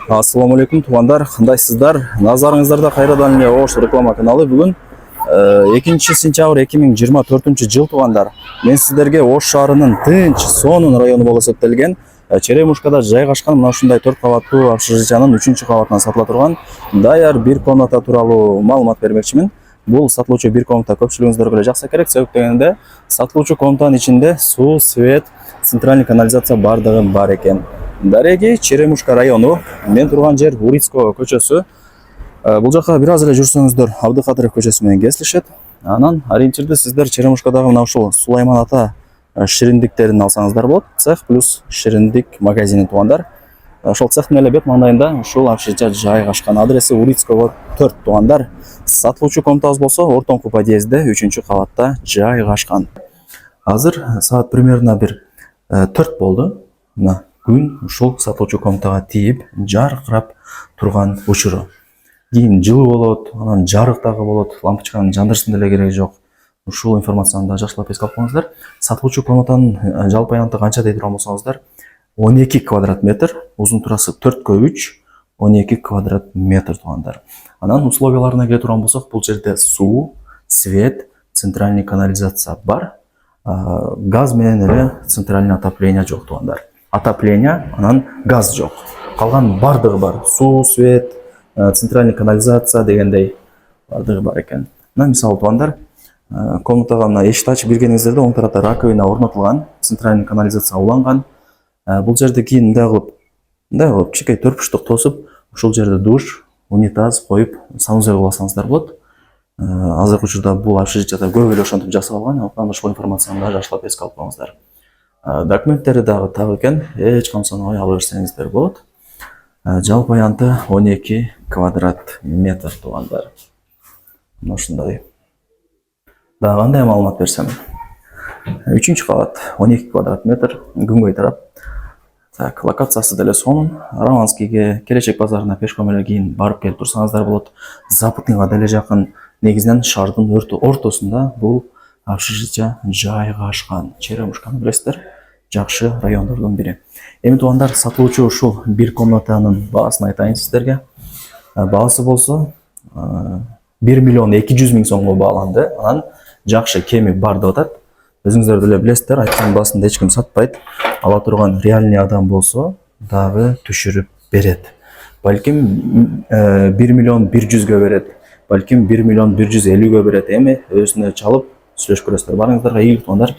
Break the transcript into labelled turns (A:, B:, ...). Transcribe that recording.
A: Ассаламу алейкум туугандар, кандайсыздар? Назарыңыздарда кайрадан эле Ош реклама каналы. Бүгүн 2 сентябрь 2024 жыл туугандар. Мен сиздерге Ош шаарынын тынч, сонун району болуп эсептелген Черемушкада жайгашкан мына ушундай 4 кабаттуу общежитиянын 3-кабатынан сатыла турган даяр бир комната тууралуу маалымат бермекчимин. Бул сатылуучу бир комната көпчүлүгүңүздөргө эле жакса керек, себеп дегенде сатылуучу комнатанын ичинде суу, свет, центральный канализация бардыгы бар экен. Дареги Черемушка району, мен турган жер Урицкого көчөсү. Бул жака бир аз эле жүрсөңүздөр Абдыкадыров көчөсү менен кесилишет. Анан ориентирди сиздер Черемушкадагы мына ушул Сулайман ата шириндиктерин алсаңыздар болот. Цех плюс шириндик магазини туугандар. Ошол цехтин эле бет маңдайында ушул общежитие жайгашкан. Адреси Урицкого 4 туугандар. Сатылуучу комнатабыз болсо ортоңку подъездде 3-кабатта жайгашкан. Азыр саат примерно бир 4 болду. Мына күн ушул сатылуучу комнатага тийип жаркырап турган учуру. Кийин жылуу болот, анан жарык дагы болот, лампочканын жандырыштын деле кереги жок. Ушул информацияны да жакшылап эске алып коюңуздар. Сатылуучу комнатанын жалпы аянты канча дей турган болсоңуздар, 12 квадрат метр, узун турасы 4x3, 12 квадрат метр туугандар. Анан условияларына келе турган болсок, бул жерде суу, свет, центральный канализация бар. Газ менен эле центральный отопление жок туугандар. Отопление, анан газ жок. Калган бардыгы бар. Суу, свет, центральный канализация дегендей бардыгы бар экен. Мына мисалы туугандар, комнатага мына эшикти ачып киргениңиздерде оң тарапта раковина орнотулган, центральный канализация уланган. Бул жерде кийин мындай кылып кичинекей төрпүштүк тосуп, ушул жерде душ, унитаз коюп, санузел кылсаңыздар болот. Азыркы учурда бул общежитияда көп эле ошентип жасалган, андыктан ушул информацияны да жакшылап эске алып коюңуздар. Документтери дагы так экен, эч камсынбай ала берсеңиздер болот. Жалпы аянты 12 квадрат метр туугандар. Мына ушундай. Дагы кандай маалымат берсем? 3-кабат, 12 квадрат метр, күнгөй тарап. Так, локациясы деле сонун. Романскийге, Келечек базарына пешком эле кийин барып келип турсаңыздар болот. Западныйга деле жакын. Негизинен шаардын ортосунда бул общежитие жайгашкан. Черемушканы билесиздер, жакшы райондордун бири. Эми туугандар, сатылуучу ушул бир комнатанын баасын айтайын сиздерге. Баасы болсо 1,2 миллион сомго бааланды. Анан жакшы кеми бар деп атат. Өзүңүздөр деле билесиздер, айткан баасында эч ким сатпайт. Ала турган реальный адам болсо дагы түшүрүп берет. Балким 1,1 миллион берет. Балким 1,150 берет. Эми өзүнө чалып сүйлөшүп көрөсүздөр. Барыңыздарга ийгилик туугандар.